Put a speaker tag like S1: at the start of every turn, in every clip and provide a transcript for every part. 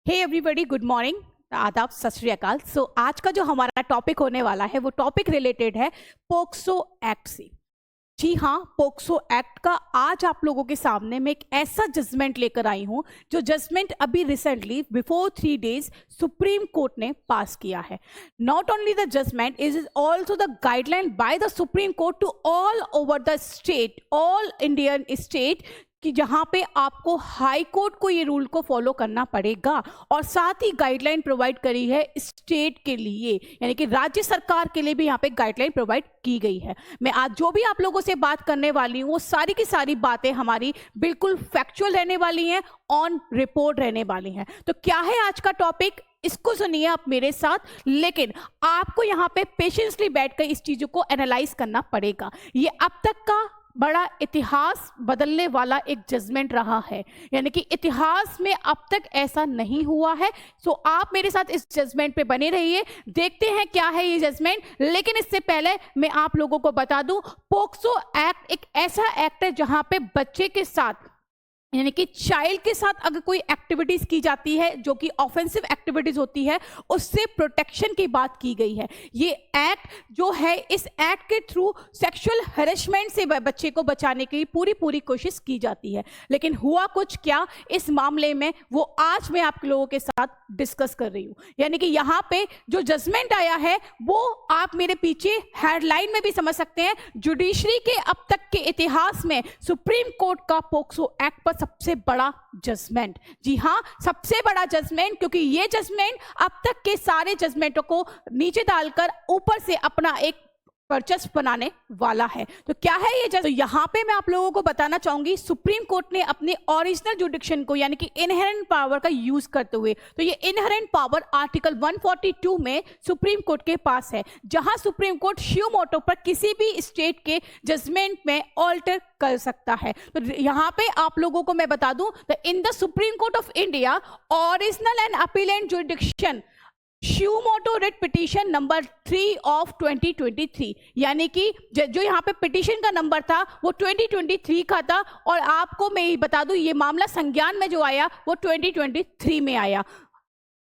S1: Hey everybody, good morning, आदाब, सत श्री अकाल। आज का जो हमारा टॉपिक होने वाला है वो टॉपिक रिलेटेड है पोक्सो एक्ट से। जी हाँ, पोक्सो एक्ट का आज आप लोगों के सामने मैं एक ऐसा जजमेंट लेकर आई हूँ जो जजमेंट अभी recently before 3 days Supreme Court ने पास किया है। Not only the judgement, is also the guideline by the Supreme Court to all over the state, all Indian state, कि जहां पे आपको हाई कोर्ट को ये रूल को फॉलो करना पड़ेगा और साथ ही गाइडलाइन प्रोवाइड करी है स्टेट के लिए, यानी कि राज्य सरकार के लिए भी यहाँ पे गाइडलाइन प्रोवाइड की गई है। मैं आज जो भी आप लोगों से बात करने वाली हूँ वो सारी की सारी बातें हमारी बिल्कुल फैक्चुअल रहने वाली हैं, ऑन रिपोर्ट रहने वाली हैं। तो क्या है आज का टॉपिक, इसको सुनिए आप मेरे साथ, लेकिन आपको यहाँ पे पेशेंसली बैठकर इस चीजों को एनालाइज करना पड़ेगा। ये अब तक का बड़ा इतिहास बदलने वाला एक जजमेंट रहा है, यानी कि इतिहास में अब तक ऐसा नहीं हुआ है। सो आप मेरे साथ इस जजमेंट पे बने रहिए, देखते हैं क्या है ये जजमेंट। लेकिन इससे पहले मैं आप लोगों को बता दूं, पोक्सो एक्ट एक ऐसा एक्ट है जहां पे बच्चे के साथ, यानी कि चाइल्ड के साथ अगर कोई एक्टिविटीज की जाती है जो कि ऑफेंसिव एक्टिविटीज होती है, उससे प्रोटेक्शन की बात की गई है। ये एक्ट जो है, इस एक्ट के थ्रू सेक्सुअल हैरेसमेंट से बच्चे को बचाने की पूरी कोशिश की जाती है। लेकिन हुआ कुछ क्या इस मामले में, वो आज मैं आप लोगों के साथ डिस्कस कर रही हूं। यानी कि यहाँ पे जो जजमेंट आया है वो आप मेरे पीछे हेडलाइन में भी समझ सकते हैं। जुडिशरी के अब तक के इतिहास में सुप्रीम कोर्ट का पोक्सो एक्ट पर सबसे बड़ा जजमेंट। जी हाँ, सबसे बड़ा जजमेंट, क्योंकि ये जजमेंट अब तक के सारे जजमेंटों को नीचे डालकर ऊपर से अपना एक वर्चस्व बनाने वाला है। तो क्या है ये जज? तो यहाँ पे मैं आप लोगों को बताना चाहूंगी, सुप्रीम कोर्ट ने अपने ओरिजिनल जुडिक्शन को, यानी कि इनहेरेंट पावर का यूज करते हुए, तो ये इनहेरेंट पावर आर्टिकल 142 में सुप्रीम कोर्ट के पास है, जहां सुप्रीम कोर्ट श्यू मोटो पर किसी भी स्टेट के जजमेंट में ऑल्टर कर सकता है। तो यहाँ पे आप लोगों को मैं बता दूं, in the Supreme Court of India original and appellate jurisdiction suo motu writ petition number 3 of 2023, यानी कि जो यहाँ पे पिटीशन का नंबर था वो 2023 का था, और आपको मैं ये बता दूं, ये मामला संज्ञान में जो आया वो 2023 में आया।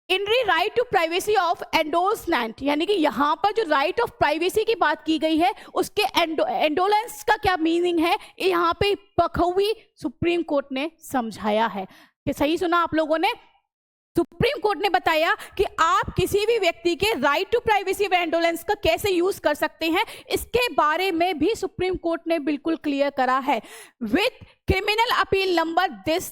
S1: In right to privacy of endorsement, यानी कि यहाँ पर जो राइट ऑफ प्राइवेसी की बात की गई है, उसके एंडोलेंस का क्या मीनिंग है, यहाँ पे बखूबी सुप्रीम कोर्ट ने समझाया है। कि सही सुना आप लोगों ने? सुप्रीम कोर्ट ने बताया कि आप किसी भी व्यक्ति के राइट टू प्राइवेसी व एंडोलेंस का कैसे यूज कर सकते हैं, इसके बारे में भी सुप्रीम कोर्ट ने बिल्कुल क्लियर करा है। With criminal appeal number this.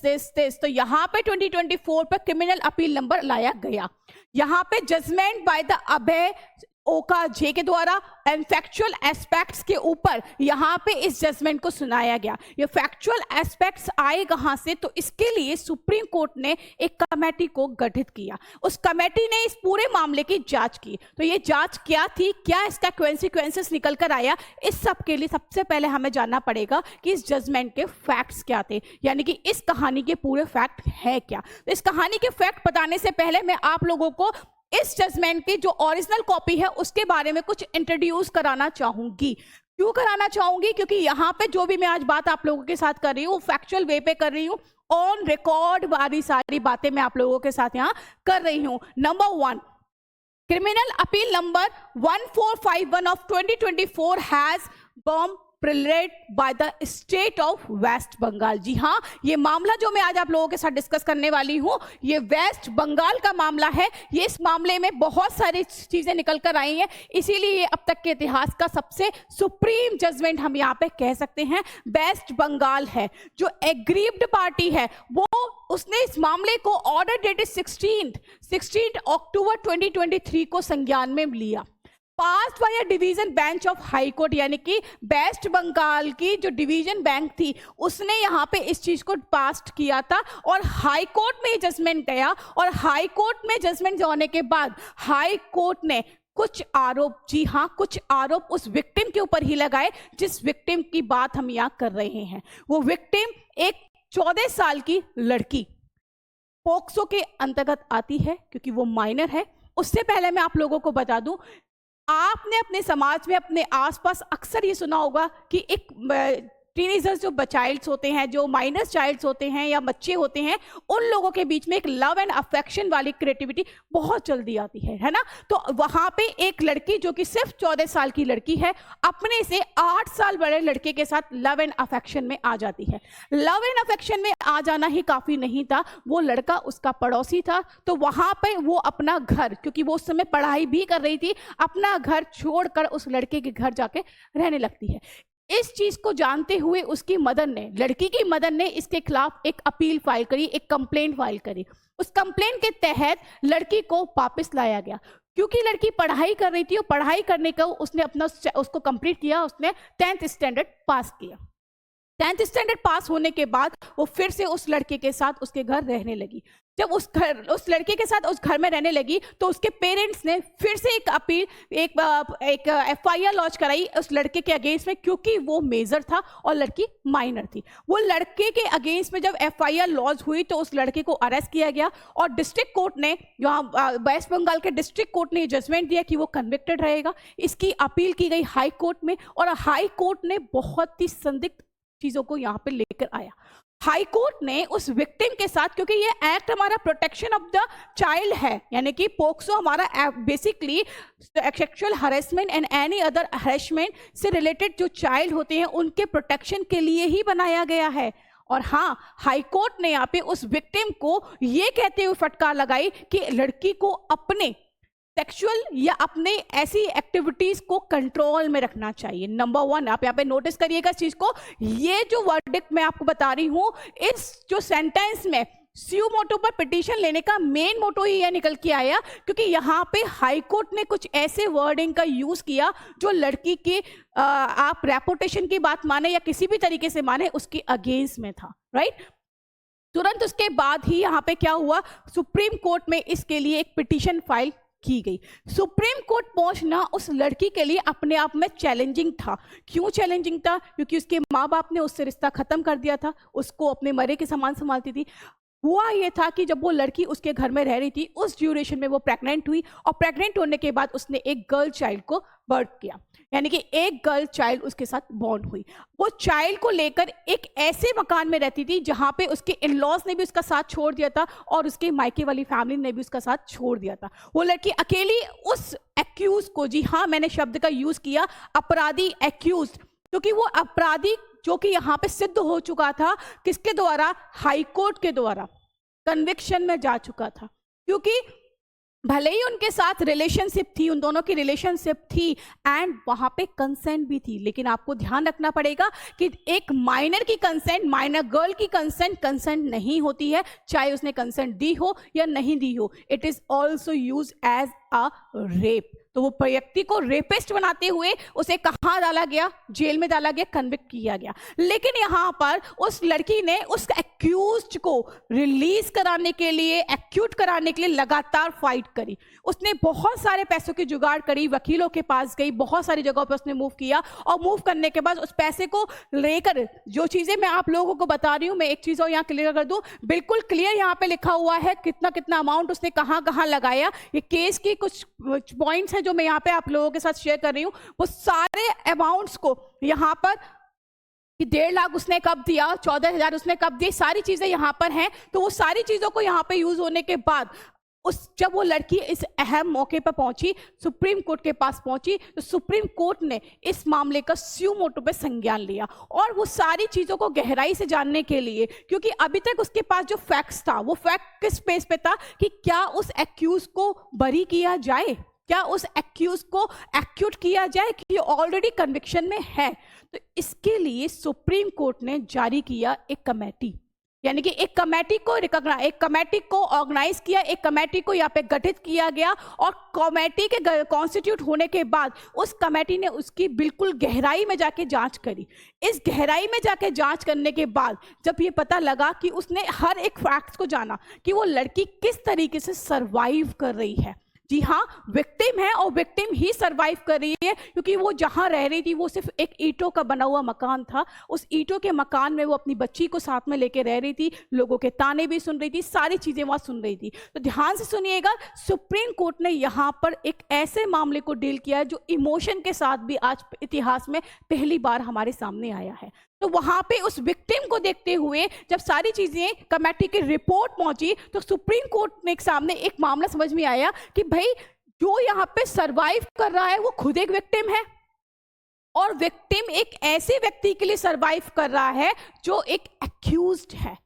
S1: तो यहाँ पे 2024 पर क्रिमिनल अपील नंबर लाया गया। यहाँ पे जजमेंट बाय द अभय ओका जे के द्वारा एंड फैक्चुअल एस्पेक्ट्स के ऊपर यहाँ पे इस जजमेंट को सुनाया गया। ये फैक्चुअल एस्पेक्ट्स आए कहाँ से? तो इसके लिए सुप्रीम कोर्ट ने एक कमेटी को गठित किया। उस कमेटी ने इस पूरे मामले की जांच की। तो ये जांच क्या थी, क्या इसका कॉन्सिक्वेंसेस निकल कर आया, इस सब के लिए सबसे पहले हमें जानना पड़ेगा कि इस जजमेंट के फैक्ट्स क्या थे, यानी कि इस कहानी के पूरे फैक्ट है क्या। तो इस कहानी के फैक्ट बताने से पहले मैं आप लोगों को इस जजमेंट की जो ओरिजिनल कॉपी है उसके बारे में कुछ इंट्रोड्यूस कराना चाहूंगी। क्यों कराना चाहूंगी? क्योंकि यहाँ पे जो भी मैं आज बात आप लोगों के साथ कर रही हूँ, फैक्चुअल वे पे कर रही हूँ, ऑन रिकॉर्ड वाली सारी बातें मैं आप लोगों के साथ यहाँ कर रही हूँ। Number 1, criminal appeal number 1451 of 2024 has been preferred by the state of West Bengal. जी हाँ, ये मामला जो मैं आज आप लोगों के साथ डिस्कस करने वाली हूँ, ये वेस्ट बंगाल का मामला है। ये इस मामले में बहुत सारी चीजें निकल कर आई हैं, इसीलिए ये अब तक के इतिहास का सबसे सुप्रीम जजमेंट हम यहाँ पे कह सकते हैं। वेस्ट बंगाल है जो एग्रीव्ड पार्टी है, वो उसने इस मामले को ऑर्डर डेटेड 16 अक्टूबर 2023 को संज्ञान में लिया। Passed by division bench of high court, यानी कि वेस्ट बंगाल की जो डिवीजन बैंक थी उसने यहाँ पे इस चीज को पास किया था, और हाई कोर्ट में जजमेंट गया। और हाई कोर्ट में जजमेंट होने के बाद हाई कोर्ट ने कुछ आरोप, जी हाँ, कुछ आरोप उस विक्टिम के ऊपर ही लगाए जिस विक्टिम की बात हम यहाँ कर रहे हैं। वो विक्टिम एक 14 साल की लड़की पोक्सो के अंतर्गत आती है क्योंकि वो माइनर है। उससे पहले मैं आप लोगों को बता दूं, आपने अपने समाज में, अपने आसपास अक्सर ये सुना होगा कि एक टीनेजर्स जो चाइल्ड्स होते हैं, जो माइनस चाइल्ड्स होते हैं या बच्चे होते हैं, उन लोगों के बीच में एक लव एंड अफेक्शन वाली क्रिएटिविटी बहुत जल्दी आती है ना। तो वहां पे एक लड़की जो कि सिर्फ 14 साल की लड़की है, अपने से 8 साल बड़े लड़के के साथ लव एंड अफेक्शन में आ जाती है। लव एंड अफेक्शन में आ जाना ही काफी नहीं था, वो लड़का उसका पड़ोसी था, तो वहां पे वो अपना घर, क्योंकि वो उस समय पढ़ाई भी कर रही थी, अपना घर छोड़कर उस लड़के के घर जाके रहने लगती है। इस चीज को जानते हुए उसकी मदर ने, लड़की की मदर ने इसके खिलाफ एक अपील फाइल करी, एक कंप्लेंट फाइल करी। उस कंप्लेंट के तहत लड़की को वापस लाया गया, क्योंकि लड़की पढ़ाई कर रही थी और पढ़ाई करने का उसने अपना उसको कंप्लीट किया, उसने 10th स्टैंडर्ड पास किया। 10th स्टैंडर्ड पास होने के बाद वो फिर से उस लड़के के साथ उसके घर रहने लगी। जब उस लड़के के साथ उस घर में रहने लगी तो उसके पेरेंट्स ने फिर से एक अपील, एक FIR लॉन्च कराई उस लड़के के अगेंस्ट में, क्योंकि वो मेजर था और लड़की माइनर थी। वो लड़के के अगेंस्ट में जब FIR लॉन्च हुई तो उस लड़के को अरेस्ट किया गया और डिस्ट्रिक्ट कोर्ट ने, यहाँ वेस्ट बंगाल के डिस्ट्रिक्ट कोर्ट ने जजमेंट दिया कि वो कन्विक्टेड रहेगा। इसकी अपील की गई हाई कोर्ट में और हाई कोर्ट ने बहुत ही संदिग्ध चीजों को यहाँ पे लेकर आया। हाई कोर्ट ने उस विक्टिम के साथ, क्योंकि ये एक्ट हमारा प्रोटेक्शन ऑफ द चाइल्ड है, यानी कि पोक्सो हमारा basically sexual harassment and any other harassment से रिलेटेड जो चाइल्ड होते हैं उनके प्रोटेक्शन के लिए ही बनाया गया है। और हाँ, हाई कोर्ट ने यहाँ पे उस विक्टिम को ये कहते हुए फटकार लगाई कि लड़की को अपने सेक्सुअल या अपने ऐसी एक्टिविटीज को कंट्रोल में रखना चाहिए। नंबर 1, आप यहाँ पे नोटिस करिएगा इस चीज को, ये जो वर्डिक्ट मैं आपको बता रही हूं, इस जो सेंटेंस में स्यू मोटो पर पिटीशन लेने का मेन मोटो ही यह निकल के आया, क्योंकि यहाँ पे हाई कोर्ट ने कुछ ऐसे वर्डिंग का यूज किया जो लड़की के आप रेपुटेशन की बात माने या किसी भी तरीके से माने उसके अगेंस्ट में था, राइट। तुरंत उसके बाद ही यहाँ पे क्या हुआ, सुप्रीम कोर्ट में इसके लिए एक पिटीशन फाइल की गई। सुप्रीम कोर्ट पहुंचना उस लड़की के लिए अपने आप में चैलेंजिंग था। क्यों चैलेंजिंग था? क्योंकि उसके माँ बाप ने उससे रिश्ता खत्म कर दिया था, उसको अपने मरे के समान संभालती थी। हुआ ये था कि जब वो लड़की उसके घर में रह रही थी, उस ड्यूरेशन में वो प्रेग्नेंट हुई और प्रेग्नेंट होने के बाद उसने एक गर्ल चाइल्ड को बर्थ किया, यानी कि एक गर्ल चाइल्ड उसके साथ बॉर्न हुई। वो चाइल्ड को लेकर एक ऐसे मकान में रहती थी जहां पे उसके इन-लॉज ने भी उसका साथ छोड़ दिया था और उसके मायके वाली फैमिली ने भी उसका साथ छोड़ दिया था। वो लड़की अकेली उस एक्यूज को, जी हाँ मैंने शब्द का यूज किया, अपराधी एक्यूज, क्योंकि वो अपराधी जो कि यहाँ पे सिद्ध हो चुका था, किसके द्वारा? हाई कोर्ट के द्वारा कन्विक्शन में जा चुका था। क्योंकि भले ही उनके साथ रिलेशनशिप थी, उन दोनों की रिलेशनशिप थी एंड वहां पे कंसेंट भी थी, लेकिन आपको ध्यान रखना पड़ेगा कि एक माइनर की कंसेंट, माइनर गर्ल की कंसेंट नहीं होती है, चाहे उसने कंसेंट दी हो या नहीं दी हो। It is also use as a rape. तो वो व्यक्ति को रेपिस्ट बनाते हुए उसे कहाँ डाला गया? जेल में डाला गया, कन्विक्ट किया गया। लेकिन यहाँ पर उस लड़की ने उस एक्यूज्ड को रिलीज कराने के लिए, एक्यूट कराने के लिए लगातार फाइट करी। उसने बहुत सारे पैसों की जुगाड़ करी, वकीलों के पास गई, बहुत सारी जगहों पर उसने मूव किया और मूव करने के बाद उस पैसे को लेकर, जो चीजें मैं आप लोगों को बता रही हूँ, मैं एक चीज और यहाँ क्लियर कर दूं, बिल्कुल क्लियर यहाँ पे लिखा हुआ है कितना कितना अमाउंट उसने कहाँ कहाँ लगाया। ये केस की कुछ पॉइंट्स जो मैं यहाँ पे आप लोगों के साथ शेयर कर रही हूँ, वो सारे अमाउंट्स को यहाँ पर 1.5 लाख उसने कब दिया, 14,000 उसने कब दिए, सारी चीजें यहाँ पर हैं। तो वो सारी चीजों को यहाँ पे यूज होने के बाद जब वो लड़की इस अहम मौके पर पहुंची, सुप्रीम कोर्ट के पास पहुंची, तो सुप्रीम कोर्ट ने इस मामले का स्यू मोटो पे संज्ञान लिया और वो सारी चीजों को गहराई से जानने के लिए, क्योंकि अभी तक उसके पास जो फैक्ट्स था, वो फैक्ट किस बेस पे था कि क्या उस एक्यूज को बरी किया जाए, क्या उस एक्यूज को एक्यूट किया जाए कि ऑलरेडी कन्विक्शन में है। तो इसके लिए सुप्रीम कोर्ट ने जारी किया एक कमेटी, यानी कि एक कमेटी को ऑर्गेनाइज किया, एक कमेटी को यहाँ पे गठित किया गया और कमेटी के कॉन्स्टिट्यूट होने के बाद उस कमेटी ने उसकी बिल्कुल गहराई में जाके जांच करी। इस गहराई में जाके जांच करने के बाद जब ये पता लगा कि उसने हर एक फैक्ट को जाना कि वो लड़की किस तरीके से सरवाइव कर रही है। जी हाँ, विक्टिम है और विक्टिम ही सरवाइव कर रही है, क्योंकि वो जहां रह रही थी वो सिर्फ एक ईंटों का बना हुआ मकान था। उस ईंटों के मकान में वो अपनी बच्ची को साथ में लेके रह रही थी, लोगों के ताने भी सुन रही थी, सारी चीजें वहां सुन रही थी। तो ध्यान से सुनिएगा, सुप्रीम कोर्ट ने यहाँ पर एक ऐसे मामले को डील किया है जो इमोशन के साथ भी आज इतिहास में पहली बार हमारे सामने आया है। तो वहां पे उस विक्टिम को देखते हुए जब सारी चीजें कमेटी की रिपोर्ट पहुंची तो सुप्रीम कोर्ट ने एक सामने एक मामला समझ में आया कि भाई जो यहाँ पे सरवाइव कर रहा है वो खुद एक विक्टिम है, और विक्टिम एक ऐसे व्यक्ति के लिए सरवाइव कर रहा है जो एक एक्यूज्ड है।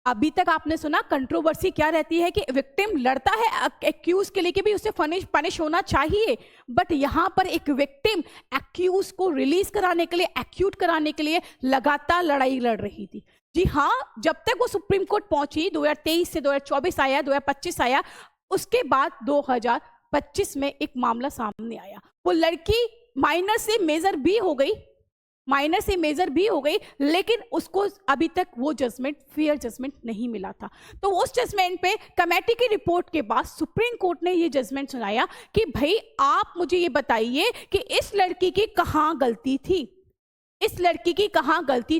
S1: अभी तक आपने सुना कंट्रोवर्सी क्या रहती है कि विक्टिम लड़ता है एक्यूज के लिए कि भी उसे पनिश होना चाहिए, बट यहां पर एक विक्टिम एक्यूज को रिलीज कराने के लिए, एक्यूट कराने के लिए लगातार लड़ाई लड़ रही थी। जी हाँ, जब तक वो सुप्रीम कोर्ट पहुंची, 2023 से 2024 आया, 2025 आया, उसके बाद 2025 में एक मामला सामने आया। वो लड़की माइनर से मेजर भी हो गई, लेकिन उसको अभी तक वो जजमेंट, फेयर जजमेंट नहीं मिला था। तो उस जजमेंट पे कमेटी की रिपोर्ट के बाद सुप्रीम कोर्ट ने ये जजमेंट सुनाया कि भाई आप मुझे ये बताइए कि इस लड़की की कहाँ गलती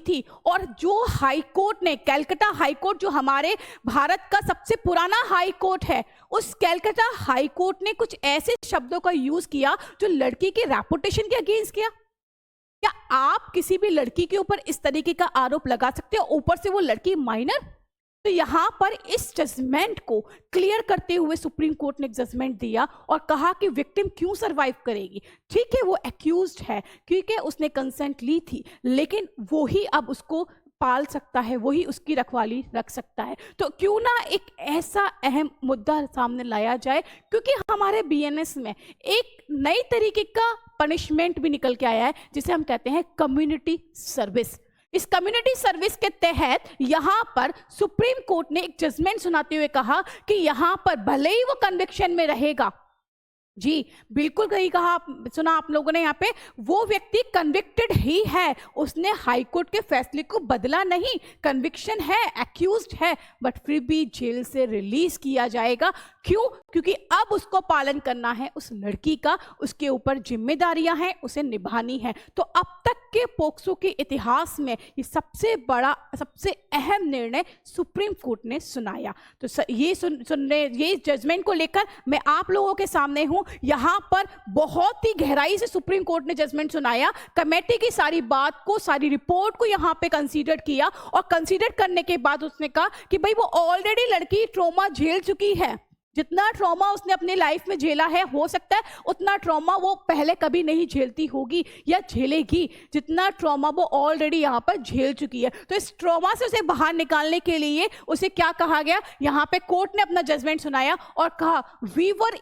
S1: थी, और जो हाई कोर्ट ने, कैलकाटा हाई कोर्ट जो हमारे भारत का सबसे पुराना हाई कोर्ट है, उस कैलकाटा हाई कोर्ट ने कुछ ऐसे शब्दों का यूज किया जो लड़की के रेपुटेशन के अगेंस्ट किया। क्या आप किसी भी लड़की के ऊपर इस तरीके का आरोप लगा सकते हो, ऊपर से वो लड़की माइनर? तो यहां पर इस जजमेंट को क्लियर करते हुए सुप्रीम कोर्ट ने एक जजमेंट दिया और कहा कि विक्टिम क्यों सरवाइव करेगी। ठीक है, वो एक्यूज्ड है क्योंकि उसने कंसेंट ली थी, लेकिन वो ही अब उसको पाल सकता है, वही उसकी रखवाली रख सकता है। तो क्यों ना एक ऐसा अहम मुद्दा सामने लाया जाए, क्योंकि हमारे बीएनएस में एक नई तरीके का पनिशमेंट भी निकल के आया है जिसे हम कहते हैं कम्युनिटी सर्विस। इस कम्युनिटी सर्विस के तहत यहां पर सुप्रीम कोर्ट ने एक जजमेंट सुनाते हुए कहा कि यहां पर भले ही वो कन्विक्शन में रहेगा, जी बिल्कुल सही कहा, सुना आप लोगों ने, यहाँ पे वो व्यक्ति कन्विक्टेड ही है, उसने हाई कोर्ट के फैसले को बदला नहीं, कन्विक्शन है, एक्यूज्ड है, बट फिर भी जेल से रिलीज किया जाएगा। क्यों? क्योंकि अब उसको पालन करना है उस लड़की का, उसके ऊपर जिम्मेदारियां हैं, उसे निभानी है। तो अब तक के पोक्सो के इतिहास में ये सबसे बड़ा, सबसे अहम निर्णय सुप्रीम कोर्ट ने सुनाया। तो ये जजमेंट को लेकर मैं आप लोगों के सामने हूं। यहां पर बहुत ही गहराई से सुप्रीम कोर्ट ने जजमेंट सुनाया, कमेटी की सारी बात को, सारी रिपोर्ट को यहां पे कंसीडर किया, और कंसीडर करने के बाद उसने कहा कि भाई वो ऑलरेडी लड़की ट्रॉमा झेल चुकी है, जितना ट्रॉमा उसने अपनी लाइफ में झेला है, हो सकता है उतना ट्रॉमा वो पहले कभी नहीं झेलती होगी या झेलेगी, जितना ट्रॉमा वो ऑलरेडी यहाँ पर झेल चुकी है। तो इस ट्रॉमा से उसे बाहर निकालने के लिए उसे क्या कहा गया, यहाँ पे कोर्ट ने अपना जजमेंट सुनाया और कहा we were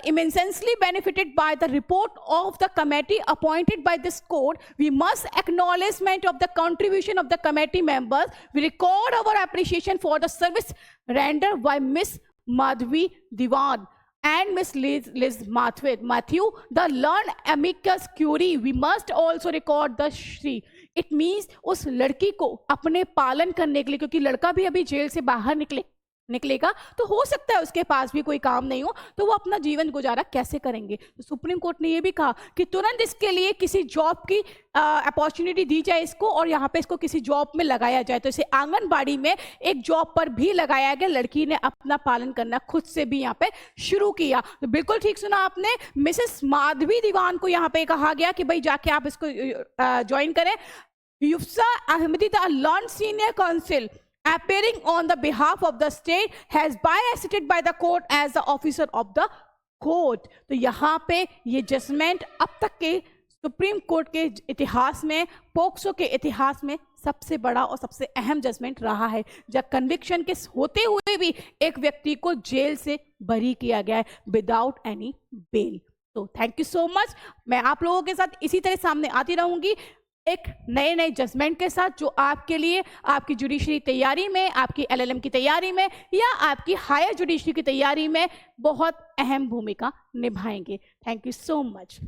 S1: immensely benefited by the report of the committee appointed by this court. We must acknowledgement of the contribution of the committee members. We record our appreciation for the service rendered by Miss Madhvi Diwan and Miss Liz Matthew, the learned amicus curiae. We must also record the Shri. It means उस लड़की को अपने पालन करने के लिए, क्योंकि लड़का भी अभी जेल से बाहर निकलेगा, तो हो सकता है उसके पास भी कोई काम नहीं हो, तो वो अपना जीवन गुजारा कैसे करेंगे। तो सुप्रीम कोर्ट ने ये भी कहा कि तुरंत इसके लिए किसी जॉब की अपॉर्चुनिटी दी जाए इसको, और यहाँ पे इसको किसी जॉब में लगाया जाए। तो इसे आंगनबाड़ी में एक जॉब पर भी लगाया गया, लड़की ने अपना पालन करना खुद से भी यहाँ पे शुरू किया। तो बिल्कुल ठीक सुना आपने, मिसेस माधवी दीवान को यहाँ पे कहा गया कि भाई जाके आप इसको ज्वाइन करें। Yufsa Ahmadi the learned senior counsel appearing on the behalf of the state has been accepted by the court as the officer of the court. तो यहाँ पे ये जजमेंट अब तक के सुप्रीम कोर्ट के इतिहास में, पोक्सो के इतिहास में सबसे बड़ा और सबसे अहम जजमेंट रहा है, जब कन्विक्शन के होते हुए भी एक व्यक्ति को जेल से बरी किया गया है विदाउट एनी बेल। तो थैंक यू सो मच। मैं आप लोगों के साथ इसी तरह सामने आती रहूंगी एक नए जजमेंट के साथ, जो आपके लिए आपकी जुडिशरी तैयारी में, आपकी एलएलएम की तैयारी में या आपकी हायर जुडिशरी की तैयारी में बहुत अहम भूमिका निभाएंगे। Thank you so much.